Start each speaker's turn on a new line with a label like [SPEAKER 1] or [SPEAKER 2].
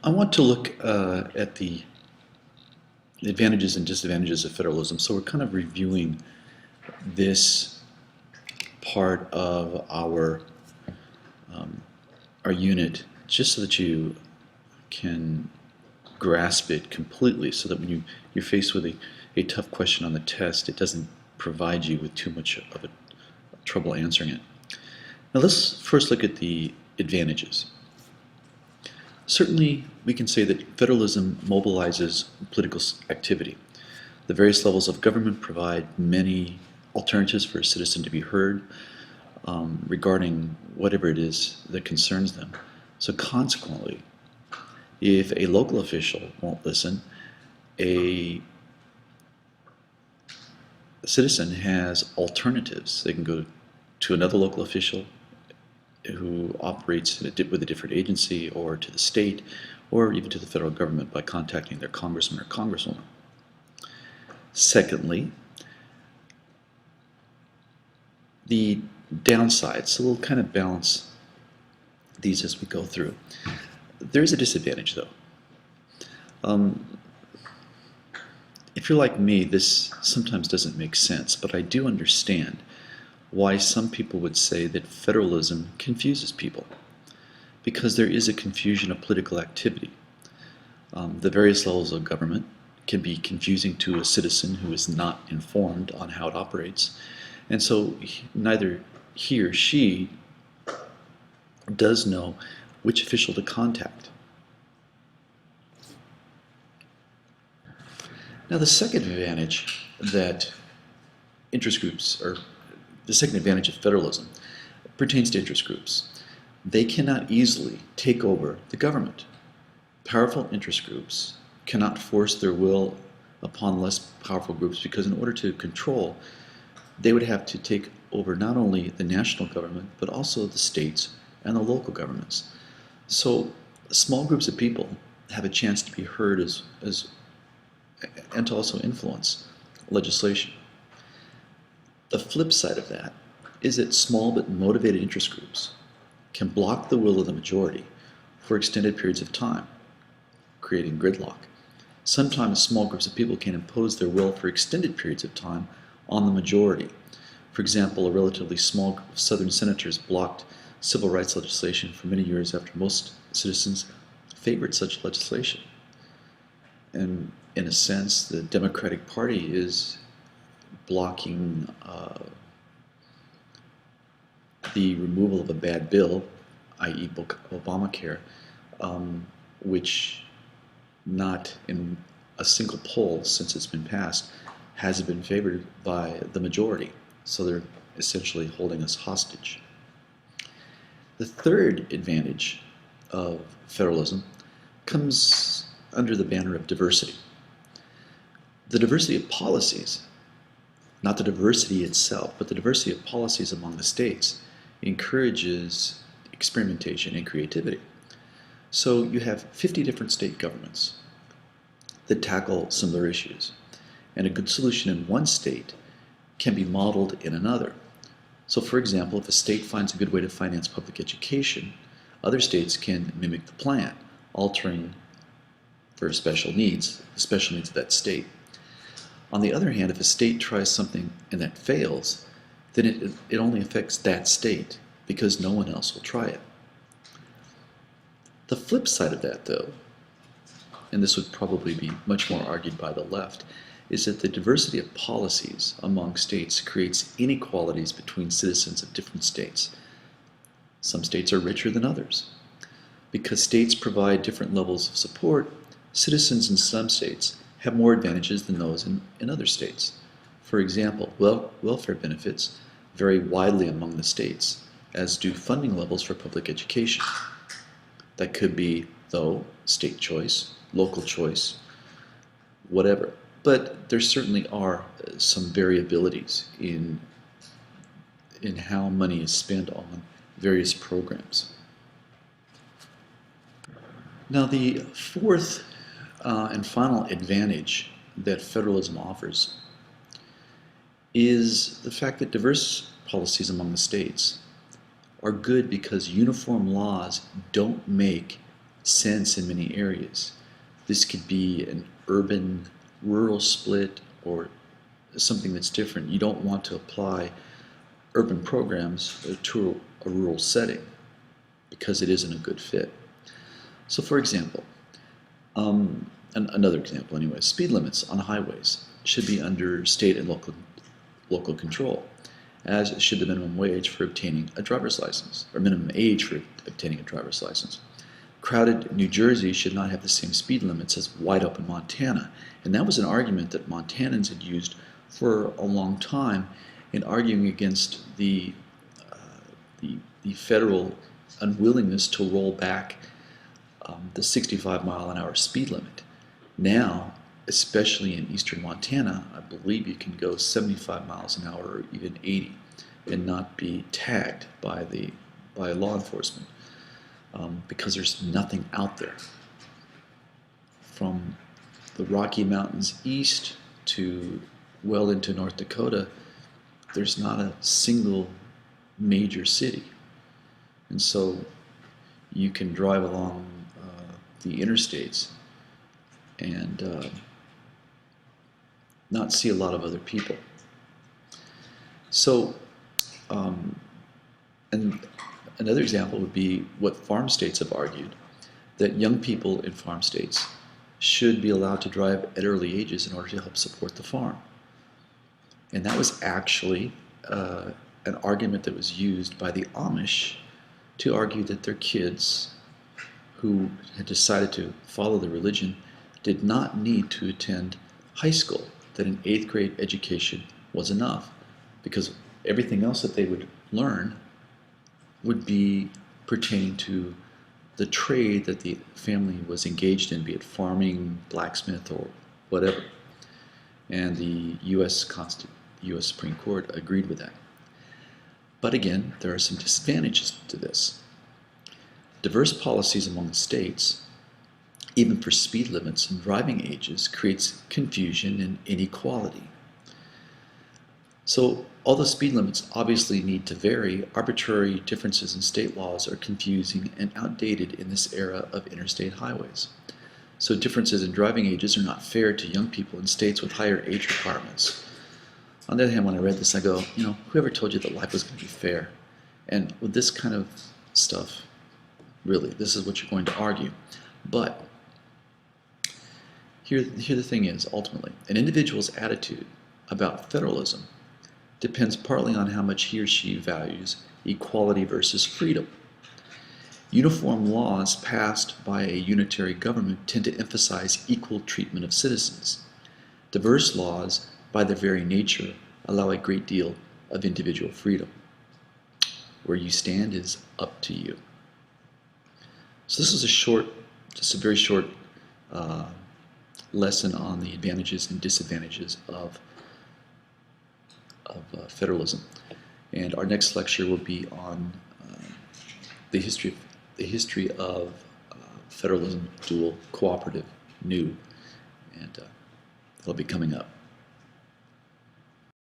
[SPEAKER 1] I want to look at the advantages and disadvantages of federalism. So we're kind of reviewing this part of our unit just so that you can grasp it completely, so that when you're faced with a tough question on the test, it doesn't provide you with too much of a trouble answering it. Now let's first look at the advantages. Certainly, we can say that federalism mobilizes political activity. The various levels of government provide many alternatives for a citizen to be heard regarding whatever it is that concerns them. So consequently, if a local official won't listen, a citizen has alternatives. They can go to another local official who operates with a different agency, or to the state, or even to the federal government by contacting their congressman or congresswoman. Secondly, the downsides. So we'll kind of balance these as we go through. There is a disadvantage, though. If you're like me, this sometimes doesn't make sense, but I do understand why some people would say that federalism confuses people, because there is a confusion of political activity. The various levels of government can be confusing to a citizen who is not informed on how it operates, and so neither he or she does know which official to contact. Now the second advantage that interest groups, or the second advantage of federalism, pertains to interest groups. They cannot easily take over the government. Powerful interest groups cannot force their will upon less powerful groups, because in order to control, they would have to take over not only the national government, but also the states and the local governments. So small groups of people have a chance to be heard and to also influence legislation. The flip side of that is that small but motivated interest groups can block the will of the majority for extended periods of time, creating gridlock. Sometimes small groups of people can impose their will for extended periods of time on the majority. For example, a relatively small group of Southern senators blocked civil rights legislation for many years after most citizens favored such legislation. And in a sense, the Democratic Party is blocking the removal of a bad bill, i.e. Obamacare, which not in a single poll since it's been passed has it been favored by the majority. So they're essentially holding us hostage. The third advantage of federalism comes under the banner of diversity. The diversity of policies, not the diversity itself, but the diversity of policies among the states, encourages experimentation and creativity. So you have 50 different state governments that tackle similar issues, and a good solution in one state can be modeled in another. So for example, if a state finds a good way to finance public education, other states can mimic the plan, altering for special needs, the special needs of that state. On the other hand, if a state tries something and that fails, then it only affects that state, because no one else will try it. The flip side of that, though, and this would probably be much more argued by the left, is that the diversity of policies among states creates inequalities between citizens of different states. Some states are richer than others. Because states provide different levels of support, citizens in some states have more advantages than those in other states. For example, welfare benefits vary widely among the states, as do funding levels for public education. That could be, though, state choice, local choice, whatever. But there certainly are some variabilities in how money is spent on various programs. Now the fourth and final advantage that federalism offers is the fact that diverse policies among the states are good because uniform laws don't make sense in many areas. This could be an urban-rural split or something that's different. You don't want to apply urban programs to a rural setting because it isn't a good fit. So for example, another example anyway, speed limits on highways should be under state and local control, as should the minimum wage for obtaining a driver's license, or minimum age for obtaining a driver's license. Crowded New Jersey should not have the same speed limits as wide open Montana, and that was an argument that Montanans had used for a long time in arguing against the federal unwillingness to roll back the 65-mile-an-hour speed limit. Now, especially in eastern Montana, I believe you can go 75 miles an hour or even 80 and not be tagged by law enforcement because there's nothing out there. From the Rocky Mountains east to well into North Dakota, there's not a single major city. And so you can drive along the interstates and not see a lot of other people. So, and another example would be what farm states have argued, that young people in farm states should be allowed to drive at early ages in order to help support the farm. And that was actually an argument that was used by the Amish to argue that their kids who had decided to follow the religion did not need to attend high school, that an 8th grade education was enough, because everything else that they would learn would be pertaining to the trade that the family was engaged in, be it farming, blacksmith, or whatever. And the U.S. Supreme Court agreed with that. But again, there are some disadvantages to this. Diverse policies among the states, even for speed limits and driving ages, creates confusion and inequality. So, although speed limits obviously need to vary, arbitrary differences in state laws are confusing and outdated in this era of interstate highways. So differences in driving ages are not fair to young people in states with higher age requirements. On the other hand, when I read this, I go, whoever told you that life was going to be fair? And with this kind of stuff, really, this is what you're going to argue. But here the thing is, ultimately, an individual's attitude about federalism depends partly on how much he or she values equality versus freedom. Uniform laws passed by a unitary government tend to emphasize equal treatment of citizens. Diverse laws, by their very nature, allow a great deal of individual freedom. Where you stand is up to you. So this is just a very short lesson on the advantages and disadvantages of federalism. And our next lecture will be on the history of federalism, dual, cooperative, new, and it'll be coming up.